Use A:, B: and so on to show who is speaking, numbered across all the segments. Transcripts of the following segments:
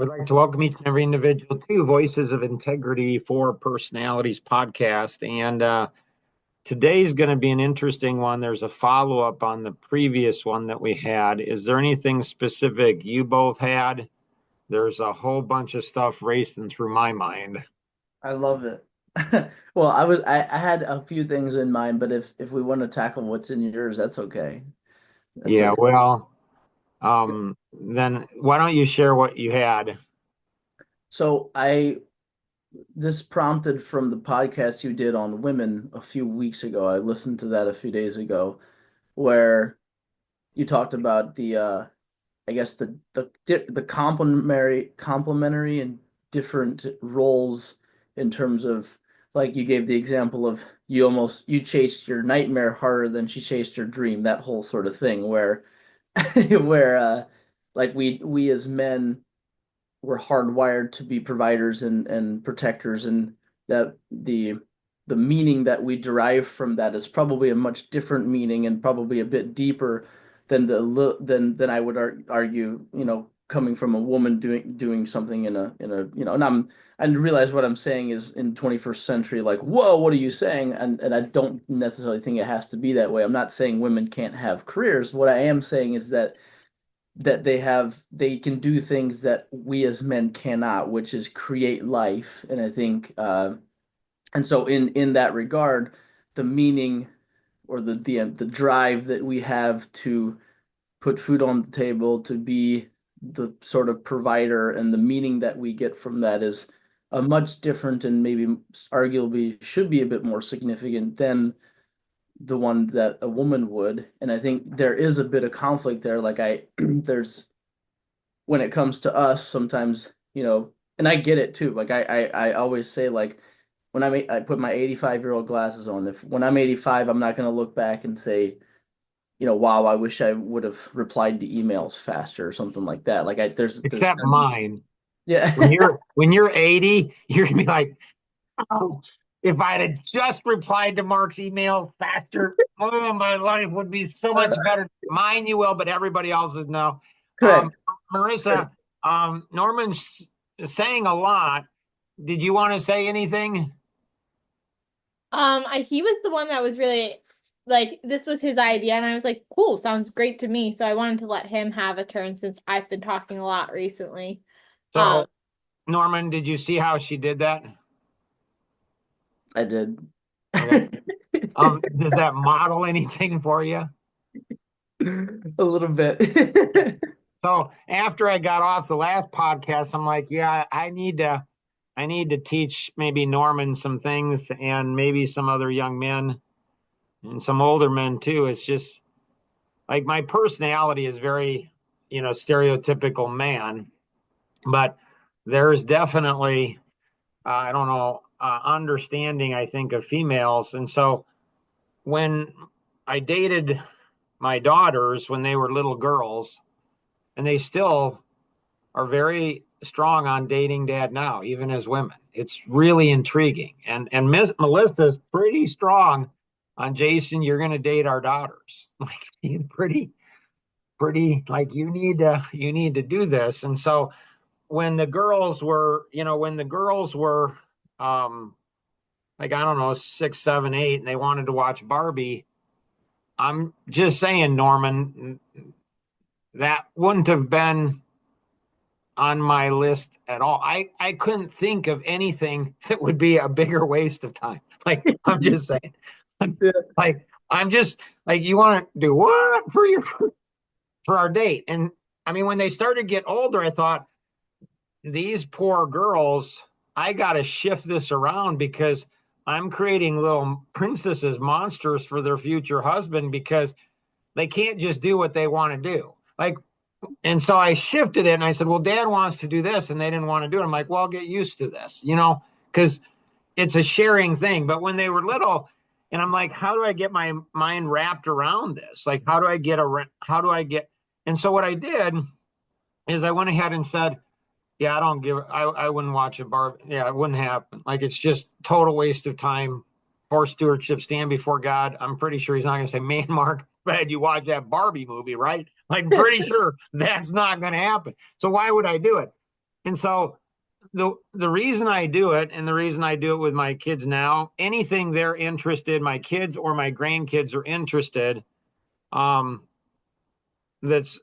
A: We'd like to welcome each and every individual to Voices of Integrity for Personalities podcast. And today's going to be an interesting one. There's a follow up on the previous one that we had. Is there anything specific you both had? There's a whole bunch of stuff racing through my mind.
B: I love it. Well, I had a few things in mind, but if we want to tackle what's in yours, that's okay. That's
A: Yeah,
B: okay.
A: well, then why don't you share what you had?
B: So I this prompted from the podcast you did on women a few weeks ago. I listened to that a few days ago, where you talked about I guess the complementary and different roles in terms of, like, you gave the example of you chased your nightmare harder than she chased your dream, that whole sort of thing where where like we as men were hardwired to be providers and protectors, and that the meaning that we derive from that is probably a much different meaning and probably a bit deeper than than I would argue, coming from a woman doing something and I realize what I'm saying is in 21st century, like, whoa, what are you saying? And I don't necessarily think it has to be that way. I'm not saying women can't have careers. What I am saying is that they can do things that we as men cannot, which is create life. And I think and so in that regard, the meaning or the drive that we have to put food on the table, to be the sort of provider, and the meaning that we get from that is a much different and maybe arguably should be a bit more significant than the one that a woman would. And I think there is a bit of conflict there. Like there's when it comes to us, sometimes, and I get it too. Like I always say, like, I put my 85-year-old glasses on. If when I'm 85, I'm not going to look back and say, wow, I wish I would have replied to emails faster or something like that. Like there's
A: Except mine.
B: yeah.
A: When you're 80, you're gonna be like, oh, if I'd have just replied to Mark's email faster, oh, my life would be so much better. Mine you will, but everybody else's no. Um,
B: Correct.
A: Marissa, Norman's saying a lot. Did you want to say anything?
C: He was the one that was really like this was his idea, and I was like, cool, sounds great to me. So I wanted to let him have a turn since I've been talking a lot recently. Um,
A: So, Norman, did you see how she did that?
B: I did.
A: Okay. Does that model anything for you?
B: A little bit.
A: So after I got off the last podcast, I'm like, yeah, I need to teach maybe Norman some things and maybe some other young men and some older men too. It's just like my personality is very, stereotypical man, but there's definitely, I don't know, understanding, I think, of females. And so when I dated my daughters when they were little girls, and they still are very strong on dating dad now, even as women. It's really intriguing. And Miss Melissa's pretty strong on Jason, you're gonna date our daughters. Like she's pretty like you need to do this. And so when the girls were like, I don't know, 6, 7, 8, and they wanted to watch Barbie, I'm just saying, Norman, that wouldn't have been on my list at all. I couldn't think of anything that would be a bigger waste of time. Like, I'm just saying.
B: Yeah.
A: Like, I'm just like, you want to do what for our date? And I mean, when they started to get older, I thought, these poor girls, I got to shift this around because I'm creating little princesses, monsters for their future husband because they can't just do what they want to do. Like, and so I shifted it and I said, well, dad wants to do this. And they didn't want to do it. I'm like, well, get used to this, because it's a sharing thing. But when they were little, and I'm like, how do I get my mind wrapped around this? Like, and so what I did is I went ahead and said, yeah, I wouldn't watch a bar. Yeah, it wouldn't happen. Like, it's just total waste of time. Poor stewardship, stand before God. I'm pretty sure he's not going to say, man, Mark, glad you watched that Barbie movie, right? Like, pretty sure that's not going to happen. So why would I do it? And so the reason I do it, and the reason I do it with my kids now, anything they're interested, my kids or my grandkids are interested, um, that's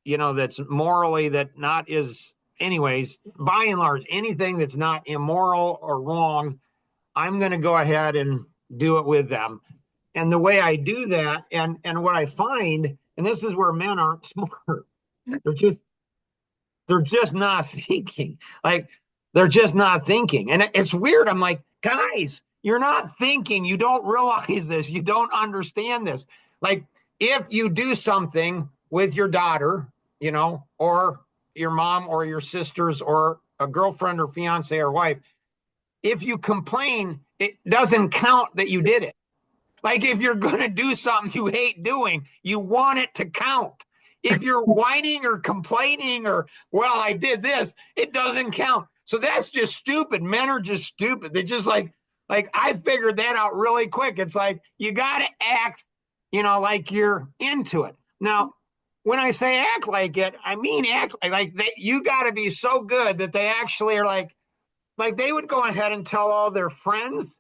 A: that's morally that not is anyways, by and large, anything that's not immoral or wrong, I'm going to go ahead and do it with them. And the way I do that, and what I find, and this is where men aren't smart, they're just they're just not thinking. Like they're just not thinking. And it's weird. I'm like, guys, you're not thinking. You don't realize this. You don't understand this. Like if you do something with your daughter, or your mom or your sisters or a girlfriend or fiance or wife, if you complain, it doesn't count that you did it. Like if you're going to do something you hate doing, you want it to count. If you're whining or complaining or, well, I did this, it doesn't count. So that's just stupid. Men are just stupid. They're just like I figured that out really quick. It's like you got to act, like you're into it. Now, when I say act like it, I mean act like you got to be so good that they actually are like they would go ahead and tell all their friends.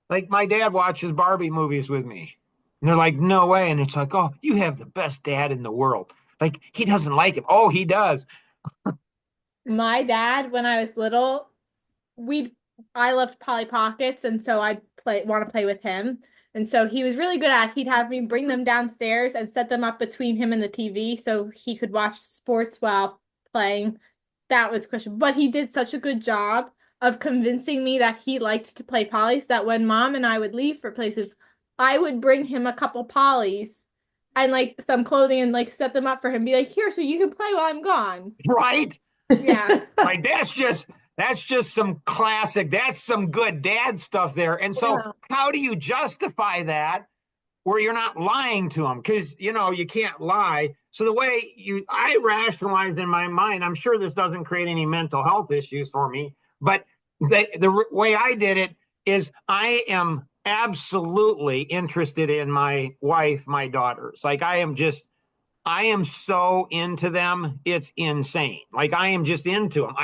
A: Like my dad watches Barbie movies with me. And they're like, no way. And it's like, oh, you have the best dad in the world. Like he doesn't like him. Oh, he does.
C: My dad, when I was little, I loved Polly Pockets, and so I'd want to play with him. And so he was really good at he'd have me bring them downstairs and set them up between him and the TV so he could watch sports while playing. That was question. But he did such a good job of convincing me that he liked to play polys that when mom and I would leave for places, I would bring him a couple polys and like some clothing and like set them up for him. Be like, here, so you can play while I'm gone.
A: Right?
C: Yeah.
A: Like that's just some classic, that's some good dad stuff there. And so how do you justify that where you're not lying to them? Because you can't lie. So the way I rationalized in my mind, I'm sure this doesn't create any mental health issues for me, but the way I did it is I am absolutely interested in my wife, my daughters. Like I am so into them. It's insane. Like I am just into them.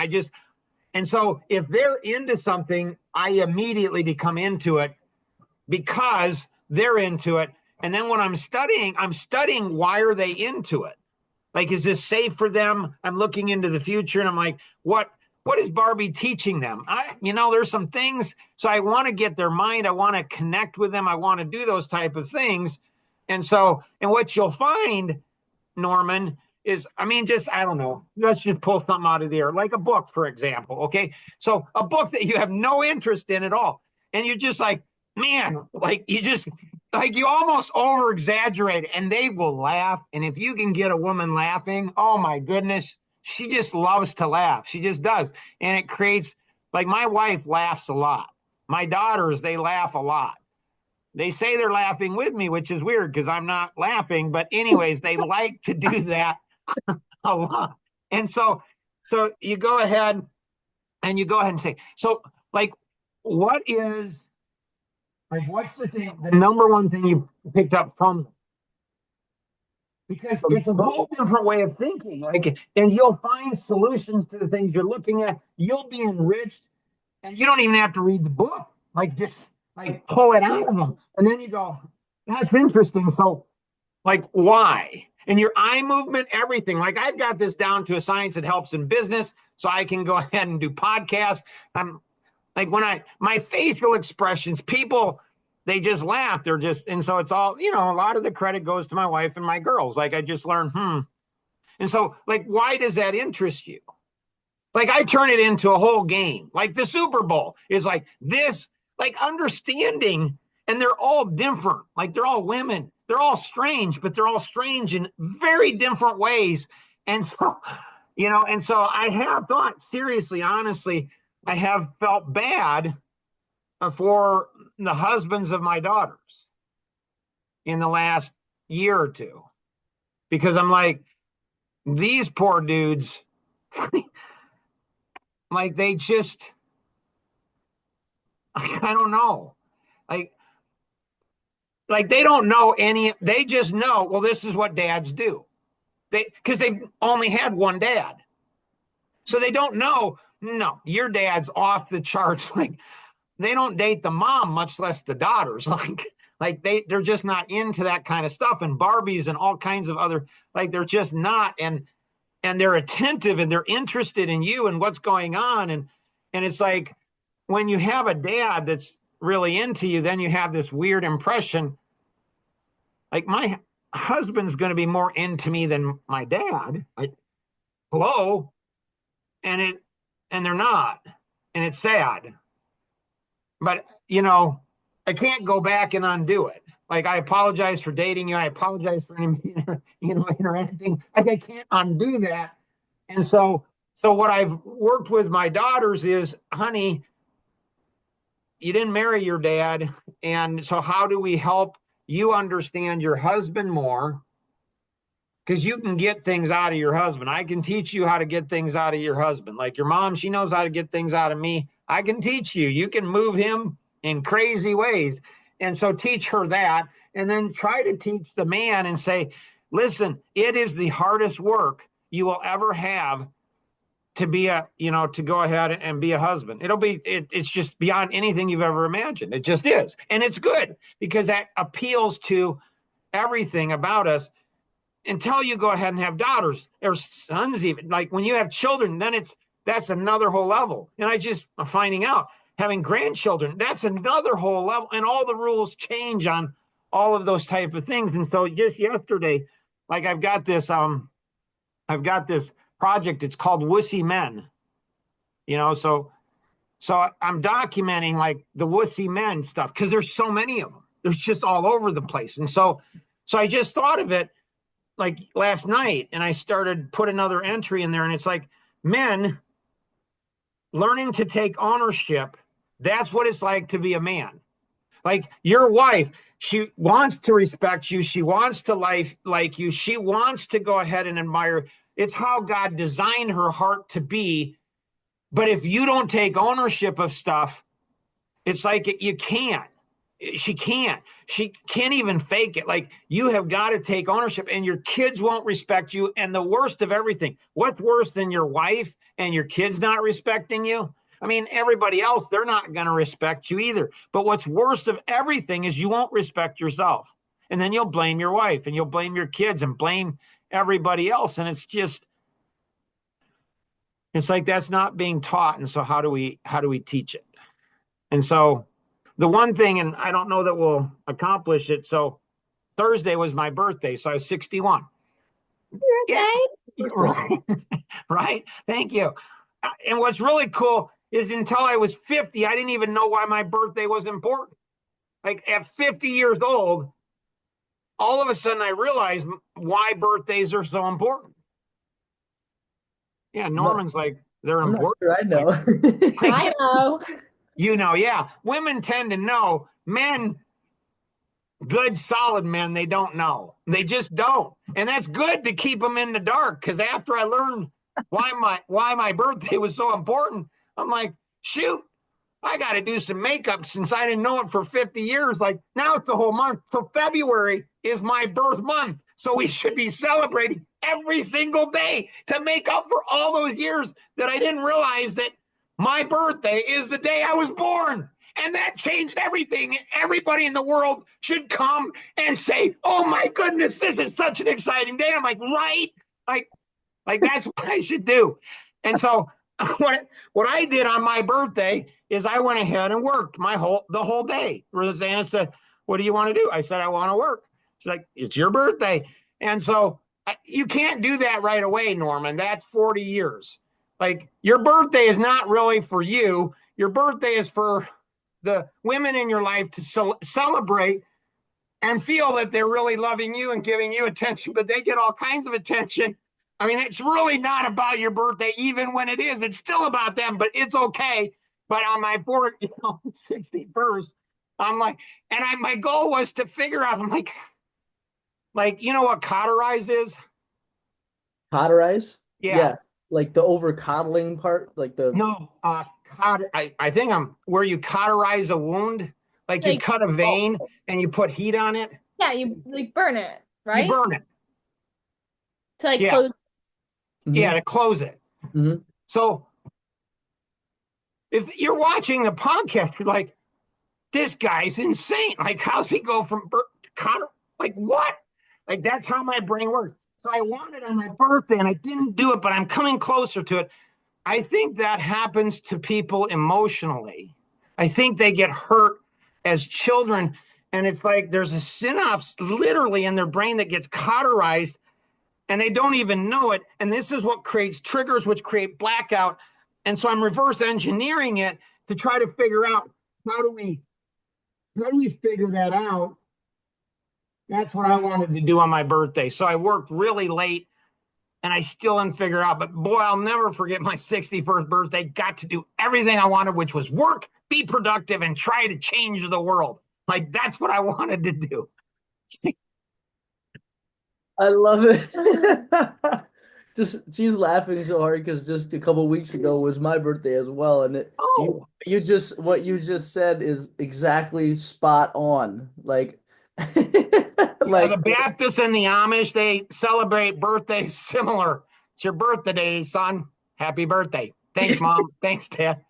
A: And so if they're into something, I immediately become into it because they're into it. And then when I'm studying why are they into it? Like, is this safe for them? I'm looking into the future and I'm like, what is Barbie teaching them? There's some things. So I want to get their mind. I want to connect with them. I want to do those type of things. And what you'll find, Norman, is, I don't know. Let's just pull something out of the air, like a book, for example. Okay. So a book that you have no interest in at all. And you're just like, man, like you almost over exaggerate and they will laugh. And if you can get a woman laughing, oh my goodness, she just loves to laugh. She just does. And it creates, like my wife laughs a lot. My daughters, they laugh a lot. They say they're laughing with me, which is weird because I'm not laughing. But anyways, they like to do that a lot. And so you go ahead and say, so like, what's the thing, the number one thing you picked up from them? Because it's a whole different way of thinking. Like, and you'll find solutions to the things you're looking at. You'll be enriched, and you don't even have to read the book. Like, just like pull it out of them, and then you go, "That's interesting." So, like, why? And your eye movement, everything. Like, I've got this down to a science that helps in business, so I can go ahead and do podcasts. I'm like my facial expressions, people, they just laugh. And so it's all, a lot of the credit goes to my wife and my girls. Like I just learned, And so like, why does that interest you? Like I turn it into a whole game. Like the Super Bowl is like this, like understanding, and they're all different. Like they're all women. They're all strange, but they're all strange in very different ways. And so, I have thought seriously, honestly, I have felt bad for the husbands of my daughters in the last year or two, because I'm like, these poor dudes, like they just, I don't know, like they don't know they just know, well, this is what dads do. Because they've only had one dad. So they don't know, no, your dad's off the charts. Like they don't date the mom, much less the daughters. Like they're just not into that kind of stuff, and Barbies and all kinds of other, like they're just not. And they're attentive and they're interested in you and what's going on. And it's like when you have a dad that's really into you, then you have this weird impression. Like my husband's going to be more into me than my dad. Like, hello. And they're not. And it's sad. But I can't go back and undo it. Like I apologize for dating you. I apologize for interacting. Like I can't undo that. And so what I've worked with my daughters is, honey, you didn't marry your dad. And so how do we help you understand your husband more? Because you can get things out of your husband. I can teach you how to get things out of your husband. Like your mom, she knows how to get things out of me. I can teach you. You can move him in crazy ways. And so teach her that. And then try to teach the man and say, listen, it is the hardest work you will ever have to be to go ahead and be a husband. It's just beyond anything you've ever imagined. It just is. And it's good because that appeals to everything about us until you go ahead and have daughters or sons. Even like when you have children, then that's another whole level. And I'm finding out having grandchildren, that's another whole level. And all the rules change on all of those type of things. And so just yesterday, like I've got this project. It's called Wussy Men, so I'm documenting like the wussy men stuff because there's so many of them. There's just all over the place. And so I just thought of it like last night and I started put another entry in there, and it's like men learning to take ownership. That's what it's like to be a man. Like your wife, she wants to respect you. She wants to like you. She wants to go ahead and admire. It's how God designed her heart to be. But if you don't take ownership of stuff, it's like you can't. She can't even fake it. Like you have got to take ownership, and your kids won't respect you. And the worst of everything, what's worse than your wife and your kids not respecting you? I mean, everybody else, they're not going to respect you either. But what's worse of everything is you won't respect yourself. And then you'll blame your wife and you'll blame your kids and blame everybody else. And it's like that's not being taught. And so how do we teach it? And so the one thing, and I don't know that we'll accomplish it. So Thursday was my birthday. So I was 61.
C: Okay.
A: Yeah, right. Right. Thank you. And what's really cool is until I was 50, I didn't even know why my birthday was important. Like at 50 years old, all of a sudden I realized why birthdays are so important. Yeah, Norman's like, they're
B: I'm
A: important.
B: Not sure I know.
C: I know.
A: Yeah. Women tend to know. Men, good, solid men, they don't know. They just don't. And that's good to keep them in the dark. Because after I learned why my birthday was so important, I'm like, shoot, I got to do some makeup since I didn't know it for 50 years. Like now it's the whole month. So February is my birth month. So we should be celebrating every single day to make up for all those years that I didn't realize that my birthday is the day I was born. And that changed everything. Everybody in the world should come and say, oh my goodness, this is such an exciting day. I'm like, right? Like that's what I should do. And so what I did on my birthday is I went ahead and worked the whole day. Rosanna said, what do you want to do? I said, I want to work. She's like, it's your birthday. And so you can't do that right away, Norman. That's 40 years. Like your birthday is not really for you. Your birthday is for the women in your life to celebrate and feel that they're really loving you and giving you attention, but they get all kinds of attention. I mean, it's really not about your birthday, even when it is. It's still about them, but it's okay. But on my 61st, I'm like, and my goal was to figure out, I'm like, you know what cauterize is?
B: Cauterize?
A: Yeah.
B: Like the over coddling part, like the
A: No, I think I'm where you cauterize a wound, like you cut a vein and you put heat on it.
C: Yeah, you like burn it, right?
A: You burn it
C: To like close.
A: Yeah, to close it.
B: Mhm.
A: So if you're watching the podcast, you're like, this guy's insane. Like, how's he go from birth to Connor? Like, what? Like, that's how my brain works. So I wanted on my birthday and I didn't do it, but I'm coming closer to it. I think that happens to people emotionally. I think they get hurt as children. And it's like there's a synapse literally in their brain that gets cauterized and they don't even know it. And this is what creates triggers, which create blackout. And so I'm reverse engineering it to try to figure out how do we figure that out? That's what I wanted to do on my birthday. So I worked really late and I still didn't figure out. But boy, I'll never forget my 61st birthday. Got to do everything I wanted, which was work, be productive, and try to change the world. Like, that's what I wanted to do.
B: I love it. Just she's laughing so hard because just a couple weeks ago was my birthday as well, and
A: Oh,
B: you just what you just said is exactly spot on. Like,
A: yeah,
B: like
A: the Baptists and the Amish, they celebrate birthdays similar. It's your birthday, son. Happy birthday. Thanks, Mom. Thanks, Dad.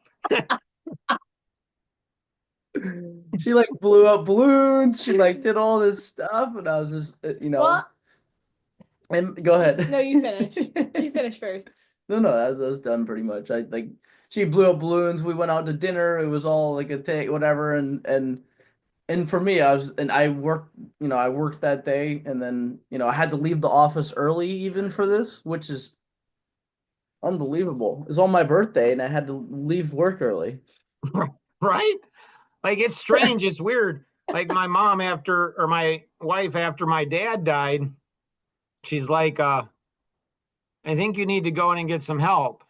B: she like blew up balloons. She like did all this stuff, and I was just
C: Well,
B: And go ahead.
C: no, you finish. You finish first.
B: No, that was done pretty much. I like she blew up balloons. We went out to dinner. It was all like a take, whatever. And for me, I worked, I worked that day, and then I had to leave the office early even for this, which is unbelievable. It's on my birthday, and I had to leave work early.
A: Right? Like, it's strange. It's weird. Like, my mom or my wife after my dad died, she's like, I think you need to go in and get some help.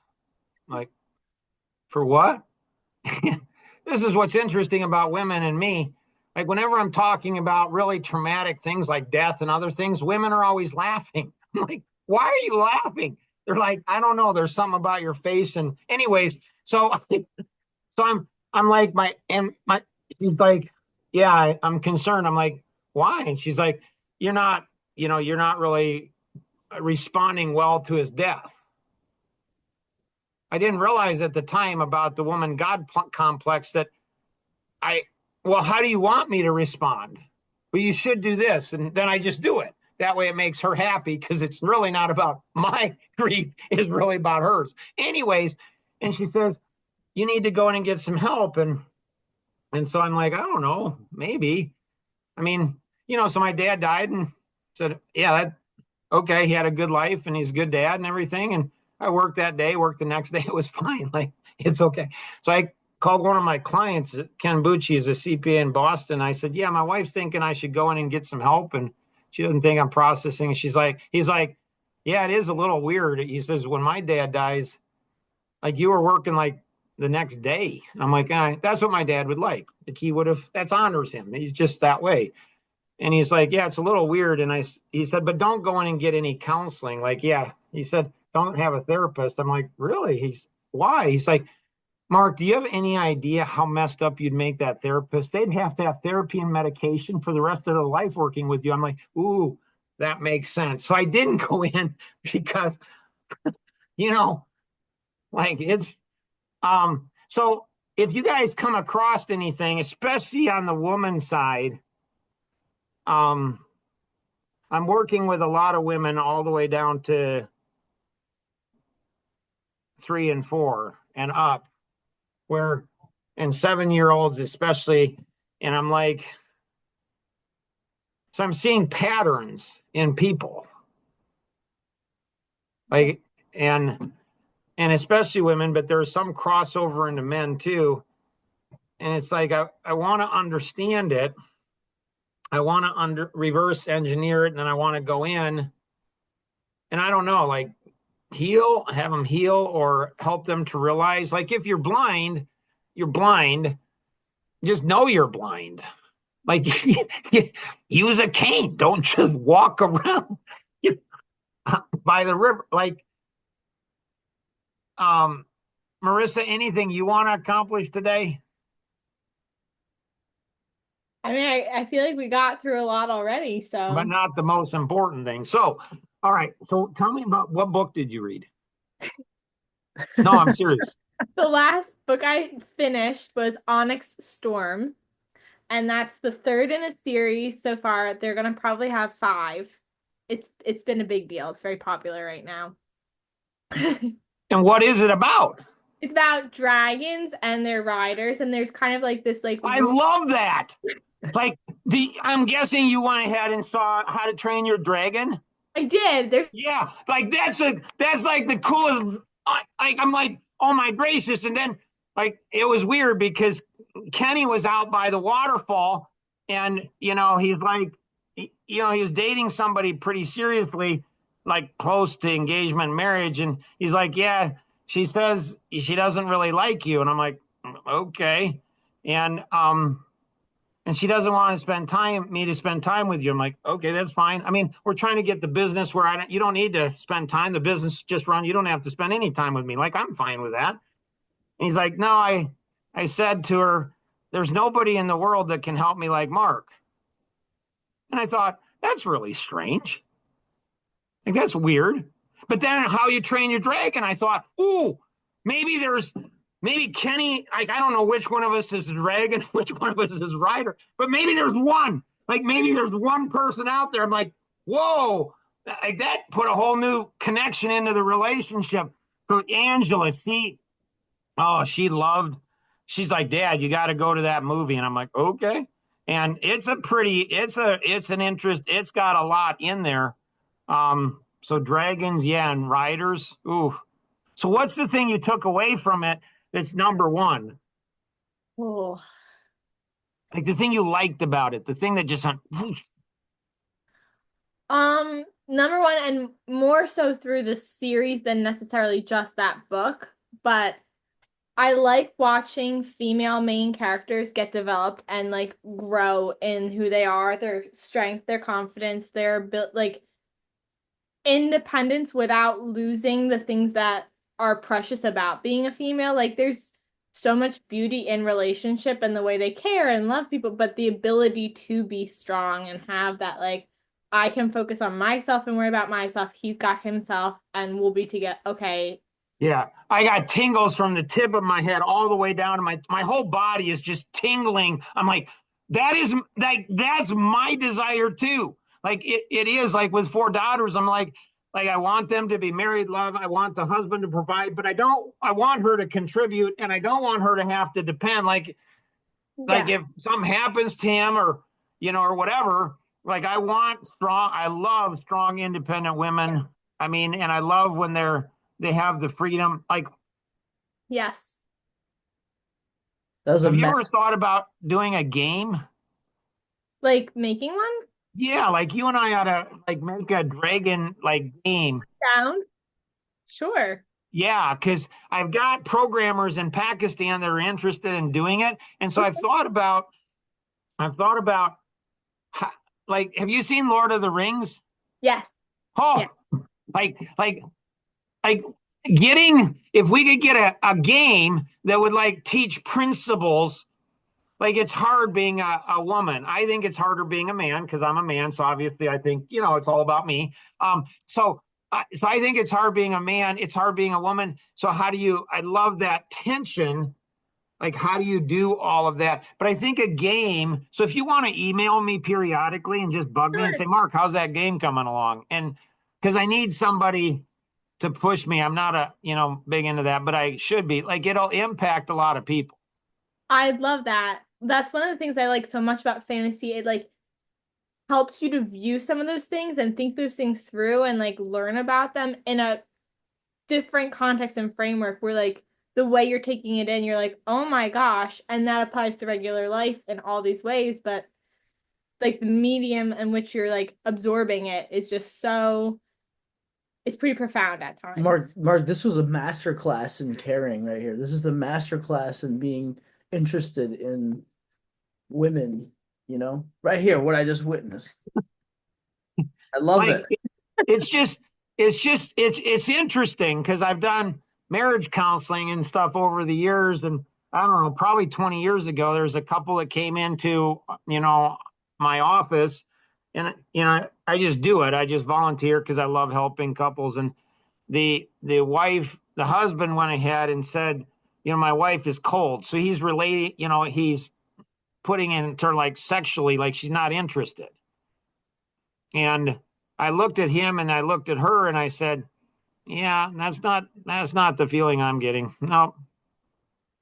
A: Like, for what? This is what's interesting about women and me. Like, whenever I'm talking about really traumatic things like death and other things, women are always laughing. I'm like, why are you laughing? They're like, I don't know. There's something about your face. And anyways, so I'm like, she's like, yeah, I'm concerned. I'm like, why? And she's like, you're not really responding well to his death. I didn't realize at the time about the woman God complex that well, how do you want me to respond? Well, you should do this. And then I just do it. That way it makes her happy because it's really not about my grief, it's really about hers. Anyways, and she says, you need to go in and get some help. And so I'm like, I don't know, maybe. I mean, so my dad died and said, yeah, okay, he had a good life and he's a good dad and everything. And I worked that day, worked the next day. It was fine. Like, it's okay. So I called one of my clients, Ken Bucci, is a CPA in Boston. I said, yeah, my wife's thinking I should go in and get some help. And she doesn't think I'm processing. He's like, yeah, it is a little weird. He says, when my dad dies, like, you were working like the next day. I'm like, that's what my dad would like. Like, he would have, that's honors him. He's just that way. And he's like, yeah, it's a little weird. And he said, but don't go in and get any counseling. Like, yeah, he said, don't have a therapist. I'm like, really? Why? He's like, Mark, do you have any idea how messed up you'd make that therapist? They'd have to have therapy and medication for the rest of their life working with you. I'm like, ooh, that makes sense. So I didn't go in because, like, it's, so if you guys come across anything, especially on the woman side, I'm working with a lot of women all the way down to 3 and 4 and up, and 7-year-olds especially. And I'm like, so I'm seeing patterns in people, like, and especially women, but there's some crossover into men too. And it's like, I want to understand it. I want to reverse engineer it. And then I want to go in and I don't know, like, have them heal or help them to realize, like, if you're blind, just know you're blind. Like, use a cane. Don't just walk around by the river. Like, Marissa, anything you want to accomplish today?
C: I mean, I feel like we got through a lot already, so.
A: But not the most important thing. So, all right. So tell me about, what book did you read? No, I'm serious.
C: The last book I finished was Onyx Storm, and that's the third in a series so far. They're gonna probably have five. It's been a big deal. It's very popular right now.
A: And what is it about?
C: It's about dragons and their riders, and there's kind of like this like
A: I love that. Like I'm guessing you went ahead and saw How to Train Your Dragon.
C: I did. There's
A: Yeah, like that's like the coolest. Like I'm like, oh my gracious! And then like it was weird because Kenny was out by the waterfall, and he's like, he was dating somebody pretty seriously, like close to engagement, marriage, and he's like, yeah, she says she doesn't really like you, and I'm like, okay, and and she doesn't want to spend time with you. I'm like, okay, that's fine. I mean, we're trying to get the business where you don't need to spend time. The business just run. You don't have to spend any time with me. Like, I'm fine with that. And he's like, no, I said to her, there's nobody in the world that can help me like Mark. And I thought, that's really strange. Like, that's weird. But then How You Train Your Dragon, I thought, ooh, maybe Kenny, like, I don't know which one of us is the dragon, which one of us is rider, but maybe there's one. Like, maybe there's one person out there. I'm like, whoa, like that put a whole new connection into the relationship. So Angela, she's like, Dad, you got to go to that movie. And I'm like, okay. And it's an interest. It's got a lot in there. So dragons, yeah, and riders. Ooh. So what's the thing you took away from it that's number one?
C: oh.
A: Like the thing you liked about it, the thing that just went,
C: Number one, and more so through the series than necessarily just that book, but I like watching female main characters get developed and like grow in who they are, their strength, their confidence, their like independence without losing the things that are precious about being a female. Like there's so much beauty in relationship and the way they care and love people, but the ability to be strong and have that like I can focus on myself and worry about myself. He's got himself and we'll be together. Okay.
A: yeah. I got tingles from the tip of my head all the way down to my whole body is just tingling. I'm like, that's my desire too. Like it is like with four daughters. I'm like I want them to be married, love. I want the husband to provide, but I want her to contribute and I don't want her to have to depend. Like
C: Yeah.
A: if something happens to him or whatever, like I love strong, independent women. I mean, and I love when they have the freedom. Like,
B: That was a
A: have you
B: ma
A: ever thought about doing a game?
C: Like making one
A: Yeah, like you and I ought to like make a dragon like game.
C: down. Sure.
A: Yeah, because I've got programmers in Pakistan that are interested in doing it, and so I've thought about how, like, have you seen Lord of the Rings?
C: Yes.
A: Oh,
C: Yeah.
A: like like getting if we could get a game that would like teach principles. Like it's hard being a woman. I think it's harder being a man because I'm a man. So obviously I think, it's all about me. So I think it's hard being a man. It's hard being a woman. So I love that tension. Like, how do you do all of that? But I think a game. So if you want to email me periodically and just bug me and
C: Sure.
A: say, Mark, how's that game coming along? And because I need somebody to push me. I'm not big into that, but I should be. Like, it'll impact a lot of people.
C: I love that. That's one of the things I like so much about fantasy. It like helps you to view some of those things and think those things through and like learn about them in a different context and framework where like the way you're taking it in, you're like, oh my gosh, and that applies to regular life in all these ways, but like the medium in which you're like absorbing it is just so it's pretty profound at times.
B: Mark, this was a master class in caring right here. This is the master class in being interested in women, right here, what I just witnessed. I love
A: Like,
B: it.
A: it's interesting because I've done marriage counseling and stuff over the years. And I don't know, probably 20 years ago, there's a couple that came into, my office and, I just do it. I just volunteer because I love helping couples. And the husband went ahead and said, my wife is cold. So he's relating, he's putting into like sexually, like she's not interested. And I looked at him and I looked at her and I said, yeah, that's not the feeling I'm getting. No.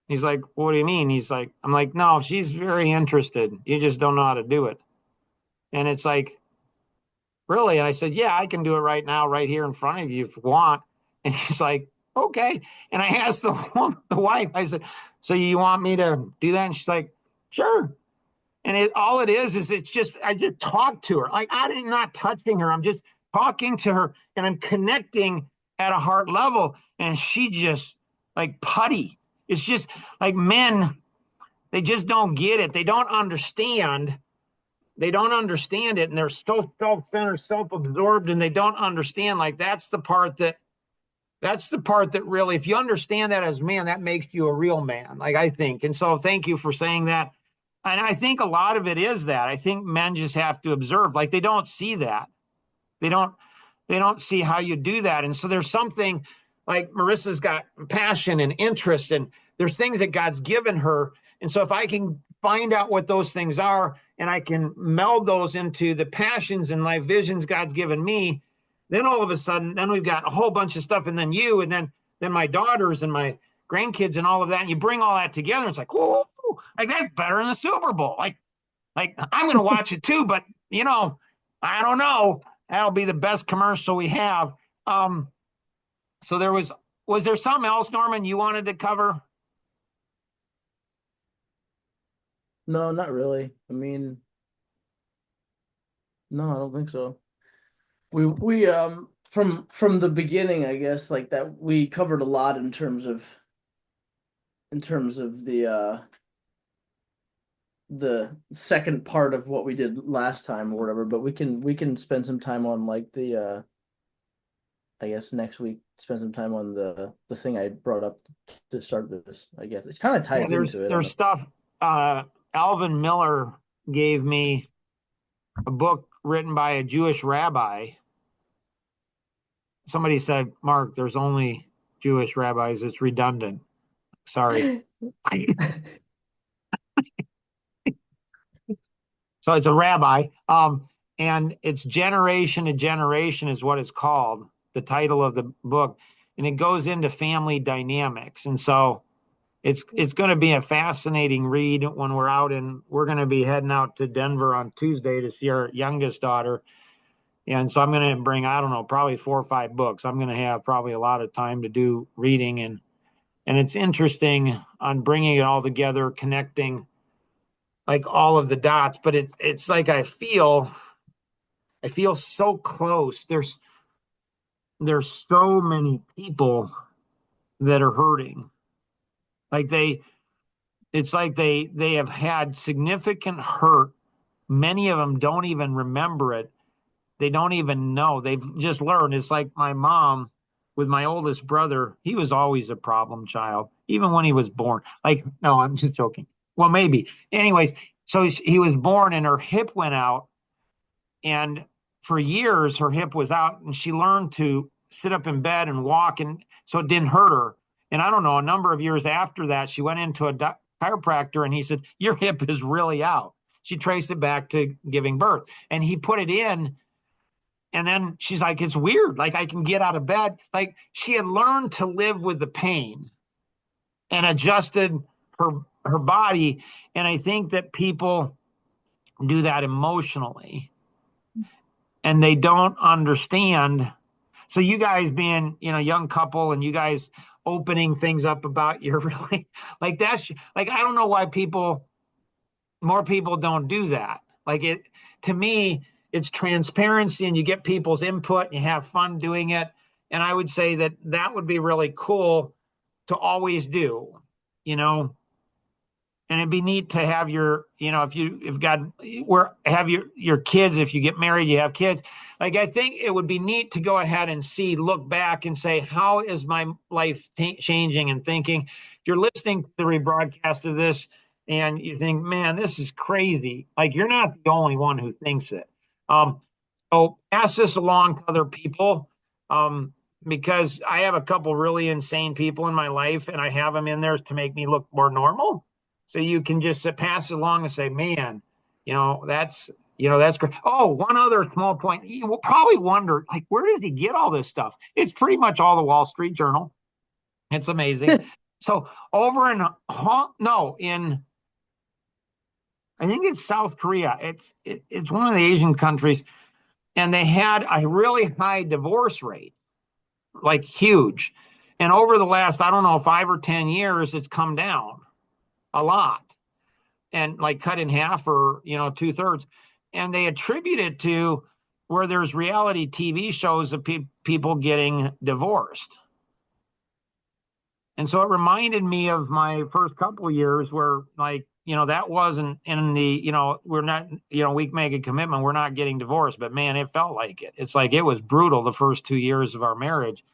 A: He's like, what do you mean? I'm like, no, she's very interested. You just don't know how to do it. And it's like, really? And I said, yeah, I can do it right now, right here in front of you if you want. And he's like, okay. And I asked the wife, I said, so you want me to do that? And she's like, sure. And all it is it's just, I just talk to her. Like I'm not touching her. I'm just talking to her and I'm connecting at a heart level. And she just like putty. It's just like men, they just don't get it. They don't understand. They don't understand it. And they're so self-centered, self-absorbed, and they don't understand. Like that's the part that really, if you understand that as man, that makes you a real man, like I think. And so thank you for saying that. And I think a lot of it is that. I think men just have to observe. Like they don't see that. They don't see how you do that. And so there's something like Marissa's got passion and interest, and there's things that God's given her. And so if I can find out what those things are and I can meld those into the passions and life visions God's given me, then all of a sudden, then we've got a whole bunch of stuff. And then you, and then my daughters and my grandkids and all of that. And you bring all that together. It's like, whoa, like that's better than the Super Bowl. Like I'm going to watch it too, but I don't know. That'll be the best commercial we have. So was there something else, Norman, you wanted to cover?
B: No, not really. I mean, no, I don't think so. We from the beginning, I guess, like that we covered a lot in terms of the second part of what we did last time or whatever, but we can spend some time on like the I guess next week spend some time on the thing I brought up to start this. I guess it kind of ties into it.
A: There's stuff. Alvin Miller gave me a book written by a Jewish rabbi. Somebody said, Mark, there's only Jewish rabbis. It's redundant. Sorry. So it's a rabbi. And it's Generation to Generation is what it's called, the title of the book. And it goes into family dynamics. And so it's going to be a fascinating read when we're going to be heading out to Denver on Tuesday to see our youngest daughter. And so I'm going to bring, I don't know, probably 4 or 5 books. I'm going to have probably a lot of time to do reading. And it's interesting on bringing it all together, connecting like all of the dots. But it's like I feel so close. There's so many people that are hurting. Like it's like they have had significant hurt. Many of them don't even remember it. They don't even know. They've just learned. It's like my mom with my oldest brother. He was always a problem child, even when he was born. Like, no, I'm just joking. Well, maybe. Anyways, so he was born and her hip went out. And for years, her hip was out and she learned to sit up in bed and walk. And so it didn't hurt her. And I don't know, a number of years after that, she went into a chiropractor and he said, your hip is really out. She traced it back to giving birth and he put it in. And then she's like, it's weird. Like I can get out of bed. Like she had learned to live with the pain and adjusted her body. And I think that people do that emotionally and they don't understand. So you guys being, young couple and you guys opening things up about your really like that's like, I don't know why more people don't do that. Like to me, it's transparency and you get people's input and you have fun doing it. And I would say that would be really cool to always do, and it'd be neat to have if God have your kids, if you get married, you have kids. Like, I think it would be neat to go ahead and look back and say, how is my life changing and thinking? If you're listening to the rebroadcast of this and you think, man, this is crazy. Like, you're not the only one who thinks it. So pass this along to other people. because I have a couple really insane people in my life, and I have them in there to make me look more normal. So you can just pass it along and say, man, that's that's great. Oh, one other small point. You will probably wonder, like, where does he get all this stuff? It's pretty much all the Wall Street Journal. It's amazing. So over in I think it's South Korea. It's one of the Asian countries, and they had a really high divorce rate, like huge. And over the last, I don't know, 5 or 10 years, it's come down a lot and like cut in half or 2/3. And they attribute it to where there's reality TV shows of people getting divorced. And so it reminded me of my first couple of years where, like, that wasn't in the, we're not, we make a commitment, we're not getting divorced, but man, it felt like it. It's like it was brutal the first 2 years of our marriage.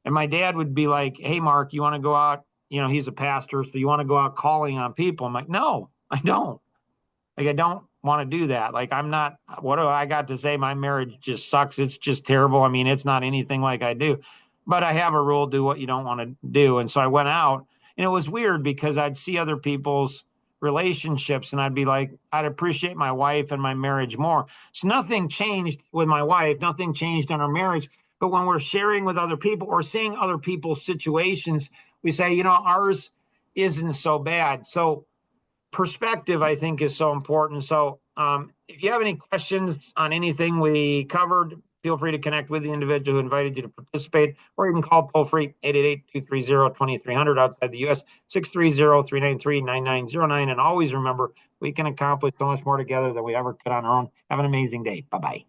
A: And my dad would be like, hey, Mark, you want to go out? He's a pastor, so you want to go out calling on people? I'm like, no, I don't. Like, I don't want to do that. Like, I'm not, what do I got to say? My marriage just sucks. It's just terrible. I mean, it's not anything like I do. But I have a rule, do what you don't want to do. And so I went out, and it was weird because I'd see other people's relationships and I'd be like, I'd appreciate my wife and my marriage more. So nothing changed with my wife, nothing changed in our marriage. But when we're sharing with other people or seeing other people's situations, we say, ours isn't so bad. So perspective, I think, is so important. So if you have any questions on anything we covered, feel free to connect with the individual who invited you to participate, or you can call toll free 888-230-2300 outside the U.S., 630-393-9909. And always remember, we can accomplish so much more together than we ever could on our own. Have an amazing day. Bye-bye.